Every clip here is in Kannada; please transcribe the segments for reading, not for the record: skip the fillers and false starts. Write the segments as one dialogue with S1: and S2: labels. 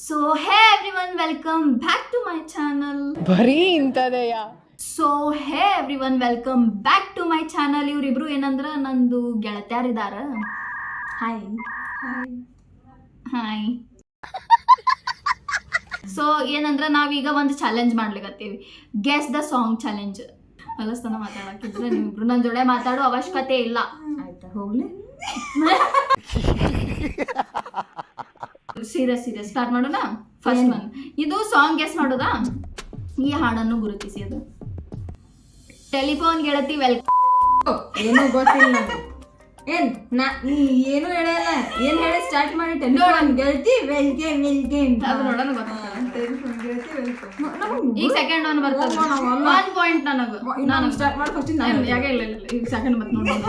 S1: So hey everyone, welcome back to my channel.
S2: ಬರೀ ಇಂಥದೆಯ.
S1: So hey everyone, welcome back to my channel. ಇವರಿಬ್ರು ಏನಂದ್ರ ನಂದು ಗೆಳತ್ಯಾರಿದಾರ. Hi hi. ಸೊ ಏನಂದ್ರ ನಾವೀಗ ಒಂದು ಚಾಲೆಂಜ್ ಮಾಡ್ಲಿಕತ್ತೀವಿ, ಗೆಸ್ ದ ಸಾಂಗ್ ಚಾಲೆಂಜ್. ಹೊಲಸ್ತನ ಮಾತಾಡಕ್ಕಿದ್ರೆ ನೀವಿಬ್ರು ನನ್ನ ಜೋಡೆ ಮಾತಾಡೋ ಅವಶ್ಯಕತೆ ಇಲ್ಲ, ಆಯ್ತಾ? ಹೋಗ್ಲಿ, ಸೀರಿಯಸ್ ಸ್ಟಾರ್ಟ್ ಮಾಡೋಣ. ಫಸ್ಟ್ ಒನ್, ಇದು ಸಾಂಗ್ ಗೆಸ್ ಮಾಡೋದಾ? ಈ ಹಾಡನ್ನು ಗುರುತಿಸಿ. ಅದು ಟೆಲಿಫೋನ್ ಗೆಳತಿ ವೆಲ್ಕಮ್.
S2: ಏನೂ ಗೊತ್ತಿಲ್ಲ ಏನ್ ನೀ ಏನು ಹೇಳಲ್ಲ, ಏನ್ ಹೇಳಿ ಸ್ಟಾರ್ಟ್ ಮಾಡಿ ಟೆಲಿಫೋನ್ ಗೆಳತಿ ವೆಲ್ಕಮ್
S1: ಅದು ನೋಡೋಣ ಗೊತ್ತಾಗಲ್ಲ. ಟೆಲಿಫೋನ್ ಗೆಳತಿ ವೆಲ್ಕಮ್. ಈಗ ಸೆಕೆಂಡ್ ಒನ್ ಬರ್ತದೆ, 1 ಪಾಯಿಂಟ್ ನನಗೆ
S2: ಸ್ಟಾರ್ಟ್ ಮಾಡಿ ಫಸ್ಟ್.
S1: ಯಾಕೆ ಇಲ್ಲ ಈಗ ಸೆಕೆಂಡ್ ಮತ್ತೆ ನೋಡೋಣ.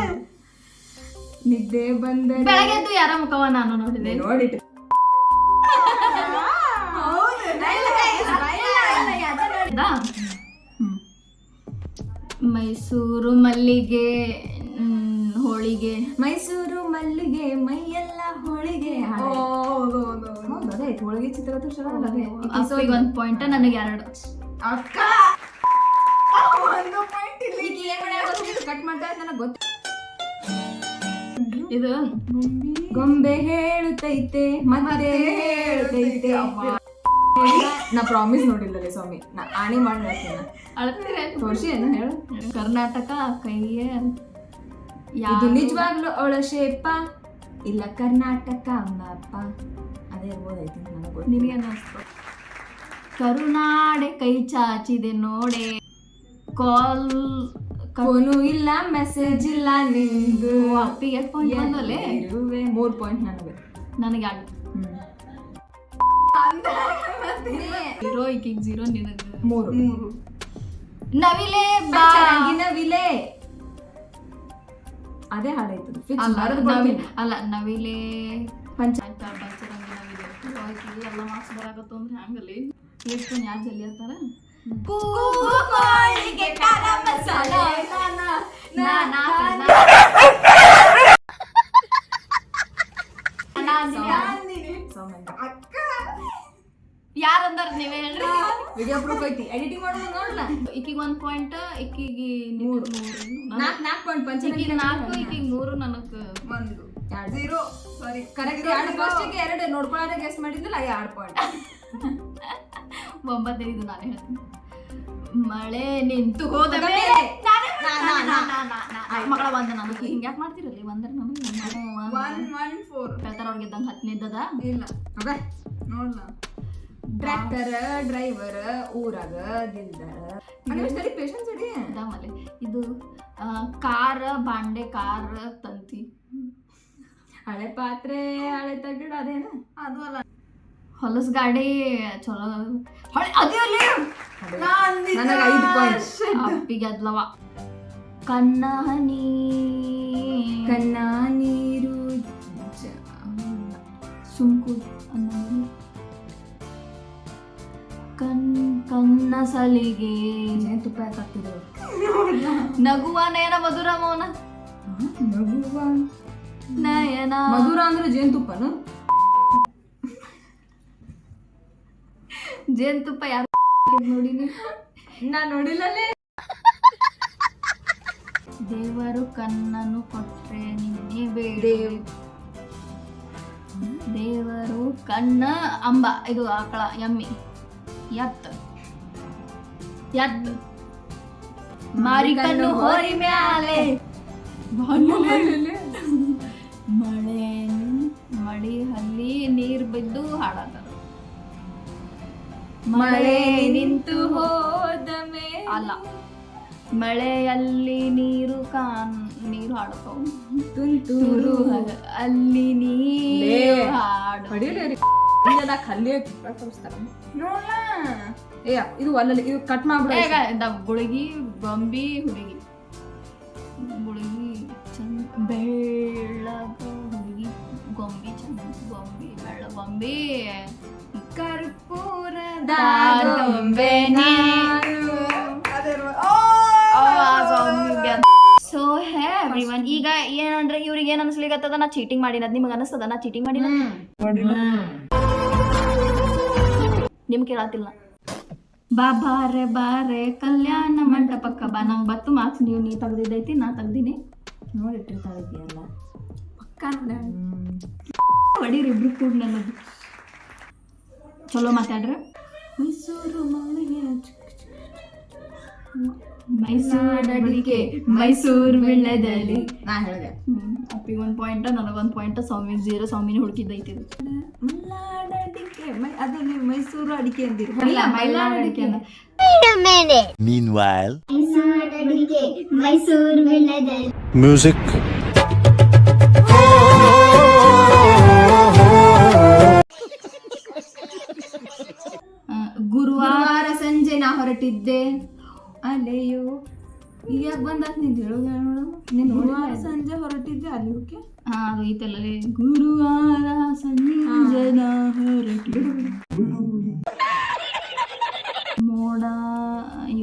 S2: ನಿದ್ದೆ ಬಂದ
S1: ಬೆಳಗ್ಗೆ ಎದ್ದು ಯಾರ ಮುಖವ ನಾನು ನೋಡಿದೆ.
S2: ನೋಡಿಟ್ಟು
S1: ಮೈಸೂರು ಮಲ್ಲಿಗೆ ಹೋಳಿಗೆ,
S2: ಮೈಸೂರು ಮಲ್ಲಿಗೆ ಮೈಯೆಲ್ಲ ಹೋಳಿಗೆ. ಅದೇ ಹೋಳಿಗೆ ಚಿತ್ರ ಅದೇ.
S1: 1 ಪಾಯಿಂಟ್, ನನಗೆ 2.
S2: ಅಕ್ಕ ಕಟ್ ಮಾಡ್ತಾ ನನಗೆ ಗೊತ್ತ.
S1: ಇದು
S2: ಗೊಂಬೆ ಹೇಳುತ್ತೈತೆ ಮತ್ತೆ ಹೇಳುತ್ತೈತೆ. ನಾ ಪ್ರಾಮಿಸ್ ನೋಡಿಲ್ಲಲೆ ಸ್ವಾಮಿ, ನಾ ಆಣಿ ಮಾಡಿ ತೋರ್ಸಿ ಏನು ಹೇಳು.
S1: ಕರ್ನಾಟಕ ಕೈಯೇ
S2: ಇದು ನಿಜವಾಗ್ಲೂ ಅವಳ ಶೇಪ ಇಲ್ಲ ಕರ್ನಾಟಕ ಅಮ್ಮಪ್ಪ. ಅದೇ ಇರ್ಬೋದೈತಿ ನನಗೆ ಗೊತ್ತು.
S1: ನಿನಗೇನು ಅನಿಸ್ತು? ಕರುನಾಡೆ ಕೈ ಚಾಚಿದೆ ನೋಡೆ, ಕಾಲ್
S2: ಫೋನು ಇಲ್ಲ ಮೆಸೇಜ್ ಇಲ್ಲ ನಿಂದು.
S1: ಅಪ್ಪಿಗೆ 8 ಪಾಯಿಂಟ್ ಬಂದಲ್ಲೇ.
S2: 3 ಪಾಯಿಂಟ್ ನನಗೆ.
S1: ನನಗೆ 2. 0 ಈಕಿಗೆ 0 ನಿನಗೆ
S2: 3.
S1: ನವಿಲೆ ಬಾ
S2: ನವಿಲೆ ಅದೇ ಹಾಡಾಯ್ತು.
S1: ಅಲ್ಲ ನವಿಲೆ
S2: ಪಂಚಾಂಗ
S1: ಪಂಚರಂಗಿ ನವಿಲೆ. ಎಲ್ಲ ಮಾರ್ಕ್ಸ್ ಬರಾಕತ್ತು ಅಂದ್ರೆ ಹಂಗಲ್ಲಿ ಎಷ್ಟು ಯಾರು ಜಲ್ಲಿ ಅಂತಾರ. ಯಾರಂದಾರ ನೀವೇ ಹೇಳ್ರಿ.
S2: ವಿಡಿಯೋ ಪ್ರೂಫ್ ಐತಿ, ಎಡಿಟಿಂಗ್ ಮಾಡೋದು ನೋಡಲ್ಲ.
S1: ಈಕಿಗೆ 1 ಪಾಯಿಂಟ್, ಈಕಿಗೆ 3.
S2: 4 ಪಾಯಿಂಟ್.
S1: ಈಕಿಗೆ 4, ಈಕಿಗೆ 3, ನನಗೆ
S2: 1 0. ಸಾರಿ, ಕರೆಕ್ಟ್. 2 ಫಸ್ಟಿಗೆ 2 ನೋಡ್ಕೊಳ್ಳೋದೇ ಗೆಸ್ ಮಾಡಿದ್ನಲ್ಲ, 2 ಪಾಯಿಂಟ್.
S1: 9 ಇದು ನಾನೇ ಹೇಳ್ತೀನಿ. ಮಳೆ ನಿಂತು ಹೋದ ಮಗಳ 1 ನನಗೆ. ಹಿಂಗೆ ಯಾಕೆ ಮಾಡ್ತಿರಲಿ? 1 ನನಗೆ
S2: 1 4
S1: ಹೇಳ್ತಾರ. ಅವ್ರಿಗೆ ಇದ್ದಂಗೆ 10ನೇದದ
S2: ಇಲ್ಲ. ಓಕೆ ನೋಡ್ಲ. ಟ್ರ್ಯಾಕ್ಟರ್ ಡ್ರೈವರ್ ಊರಾಗ ದಿಲ್ದಾರ. ಸರಿ ಪೇಷನ್ಸ್ ಇಡಿ
S1: ಆಮೇಲೆ ಇದು ಕಾರ್ ಬಾಂಡೆ, ಕಾರ್ ತಂತಿ,
S2: ಹಳೆ ಪಾತ್ರೆ, ಹಳೆ ತಗಡು. ಅದೇನ? ಅದು ಅಲ್ಲ.
S1: ಹೊಲಸ್ ಗಾಡಿ ಚಲೋ ಹೊಳೆ. ಅದೇ
S2: ನನಗೆ 5 ಪಾಯಿಂಟ್.
S1: ಅಪ್ಪಿಗೆ ಅದ್ಲವ. ಕಣ್ಣ ಹನಿ
S2: ಕಣ್ಣ ನೀರು
S1: ಸುಂಕು ಕಣ್ಣ ಸಲಿಗೆ
S2: ತುಪ್ಪ ಹಾಕ್ತಿದ್ರು.
S1: ನಗುವ ನಯನ ಮಧುರ ಮೌನ.
S2: ನಗುವ
S1: ನಯನ
S2: ಮಧುರ ಅಂದ್ರೆ ಜೇನುತುಪ್ಪನು?
S1: ಜೇನುತುಪ್ಪ ಯಾರು ನೋಡಿನಿ?
S2: ನಾ ನೋಡಿಲ್ಲಲೇ.
S1: ದೇವರು ಕಣ್ಣನ್ನು ಕೊಟ್ರೆ ನಿನ್ನೆ ಬೇಡ. ದೇವರು ಕಣ್ಣ ಅಂಬ. ಇದು ಆಕಳ, ಎಮ್ಮಿ, ಎತ್ತ ಮಾರಿ ಕಣ್ಣು ಹೋರಿ ಮ್ಯಾಲೆ. ಮಳೆ ಮಳಿ ಹಲ್ಲಿ ನೀರ್ ಬಿದ್ದು ಹಾಡತಾರ. ಮಳೆ ನಿಂತು ಹೋದ ಮೇಲೆ ಅಲ್ಲ, ಮಳೆಯಲ್ಲಿ ನೀರು ನೀರು ಹಾಡತಾವ. ತುಂತುರು ಅಲ್ಲಿ ನೀರು ಹಾಡು.
S2: ಕಲ್ಲಿ ತೋರಿಸ್ತಾರ ನೋಡ. ಏ ಇದು ಅಲ್ಲಲ್ಲಿ, ಇದು ಕಟ್ ಮಾಡ್ಬಿಡ.
S1: ಗುಳಿಗಿ ಗೊಂಬಿ ಹುಡುಗಿ, ಗುಳಿಗಿ ಚಂದ ಬೆಳ್ಳಗ ಹುಡುಗಿ, ಗೊಂಬಿ ಚಂದ ಗೊಂಬಿ ಬೆಳ್ಳ ಗೊಂಬಿ, ಕರ್ಪೂರದ ಗೊಂಬೆ ನೀರು. ಸೊ ಹೇ ಎವ್ರಿವನ್, ಈಗ ಏನಂದ್ರೆ ಇವ್ರಿಗೆ ಏನ್ ಅನ್ಸ್ಲಿಕ್ಕತ್ತದ, ನಾ ಚೀಟಿಂಗ್ ಮಾಡಿನ. ನಿಮಗೆ ಅನಿಸ್ತದ ನಾ ಚೀಟಿಂಗ್ ಮಾಡಿನ? ನಿಮ್ ಕೇಳತ್ತಿಲ್ಲ. ಬಾ ಬಾರೆ ಬಾರೆ ಕಲ್ಯಾಣ ಮಂಟಪಕ್ಕ ಬಾ. ನಂಗೆ ಬತ್ತು ಮಾರ್ಕ್ಸ್ ನೀ ತೆಗ್ದಿದ್ದೈತಿ, ನಾ ತೆಗ್ದೀನಿ.
S2: ನೋಡಿಟ್ಟಿರ್ತಾಳಿದೆಯಲ್ಲ
S1: ಪಕ್ಕ ಹೊಡೀರಿ ಇಬ್ರು ಕೂಡ. ನನ್ನದು ಚಲೋ ಮಾತಾಡ್ರೆ.
S2: ಮೈಸೂರು ಮಲ್ಲಿಗೆ
S1: ಮೈಸೂರು ಅಡಿಕೆ ಮೈಸೂರು ಬೆಳೆದಲ್ಲಿ.
S2: ನಾ ಹೇಳಿದೆ
S1: ಅಪ್ಪಿಗೆ 1 ಪಾಯಿಂಟ್, ನನಗೊಂದು ಪಾಯಿಂಟ್, ಸೌಮಿ 0. ಸೌಮಿನ ಹುಡುಕಿದ್ದೈತಿ ಇದು.
S2: ಮಲ್ನಾಡ ಅಡಿಕೆ ಅದು ನೀವು ಮೈಸೂರು ಅಡಿಕೆ ಅಂದಿರಿ.
S1: ಇಲ್ಲ, ಮೈಲಾರ ಅಡಿಕೆ ಅಲ್ಲ.
S3: Meanwhile,
S1: ಮೈಸೂರು ಬೆಳೆದಲ್ಲಿ.
S3: music.
S2: ಗುರುವಾರ ಸಂಜೆ ನಾ ಹೊರಟಿದ್ದೆ ಅಲೆಯೋ. ಈಗ ಬಂದಾಕ ನಿಂದು ಹೇಳೋದು ನೋಡಮ್ಮ. ನೀನು ಗುರುವಾರ ಸಂಜೆ ಹೊರಟಿದ್ದೆ ಅಲ್ಲಿ ಹೋಗಿ.
S1: ಹಾಂ, ಅದು ಐತಲ್ಲೇ. ಗುರುವಾರ ಸಂಜೆ ನಾ ಹೊರಟಿದ್ದೆ. ಮೋಡ,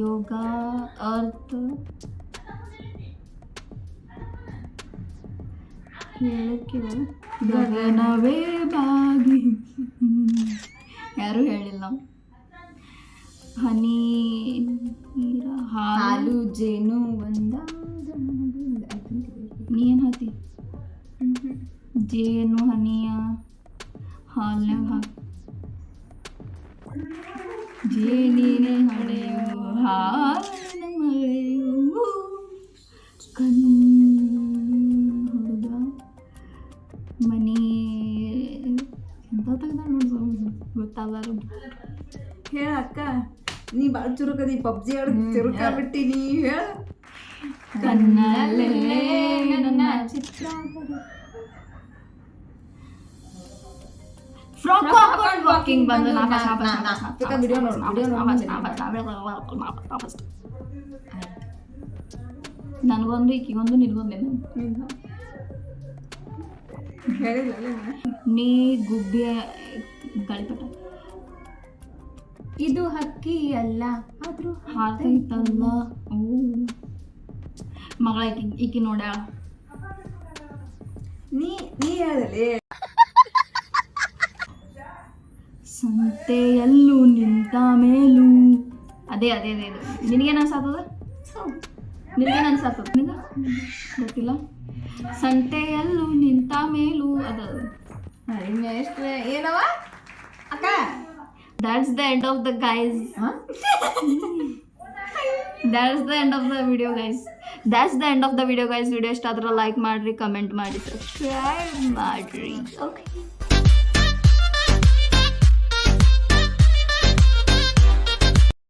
S1: ಯೋಗ, ಅರ್ಥ, ಹೇಳಕ್ಕೆ ಗಗನವೇ ಬಾಗಿ. ಯಾರು ಹೇಳಿಲ್ಲ. ಹನಿ, ನೀರ,
S2: ಹಾಲು, ಜೇನು ಒಂದ.
S1: ನೀ ಏನು ಹಾಕಿ? ಜೇನು ಹನಿಯ ಹಾಲ್ನಾಗ ಹಾಕಿ. ಜೇನಿನ ಹಳೆಯು ಹಾಲಿನ ಮಳೆಯು ಹುಡುಗ ಮನಿ ಎಂತ ತೆಗ್ದ ನೋಡಿ ಗೊತ್ತಾಗಲ್ಲ.
S2: ಹೇಳಕ್ಕ, ನೀ ಭಾಳ ಚುರುಕದಿ. ಪಬ್ಜಿ ಆಡೋದು ಚುರುಕ ಬಿಟ್ಟಿ ನೀ ಹೇಳ.
S1: ಕಣ್ಣಲ್ಲೇ ನನ್ನ ಚಿತ್ರ ಫ್ರಾಕ್ ಹಾಕೊಂಡು ವಾಕಿಂಗ್ ಬಂದು ನನಗೊಂದು ಈಕಿಗೊಂದು ನಿನಗೊಂದೇನು. ನೀ ಗುಬ್ಬಿ ಗಾಳಿಪಟ.
S2: ಇದು ಹಕ್ಕಿ ಅಲ್ಲ ಆದ್ರೂ
S1: ಹಾರ್ತೈತಲ್ಲ. ಓ ಮಗಳ ಈಕಿ ನೋಡ್ಯಾಳ.
S2: ನೀ ಹೇಳಲಿ.
S1: ಸಂತೆಯಲ್ಲೂ ನಿಂತ ಮೇಲೂ. ಅದೇ ಅದೇ ಅದೇ ಇದು. ನಿನಗೇನು ಅನ್ಸಾತದ? ನಿನಗೇನು ಅನ್ಸಾತದ? ನಿನಗೆ ಗೊತ್ತಿಲ್ಲ. ಸಂತೆಯಲ್ಲೂ ನಿಂತ ಮೇಲೂ ಅದು
S2: ಎಷ್ಟು ಏನವ ಅಕ್ಕ?
S1: That's the end of the guys. That's the end of the video guys. That's the end of the video guys. Video ಇಷ್ಟ ಆದ್ರೆ ಲೈಕ್ ಮಾಡ್ರಿ, ಕಮೆಂಟ್ ಮಾಡಿ, ಸಬ್ಸ್ಕ್ರೈಬ್ ಮಾಡ್ರಿ. ಓಕೆ.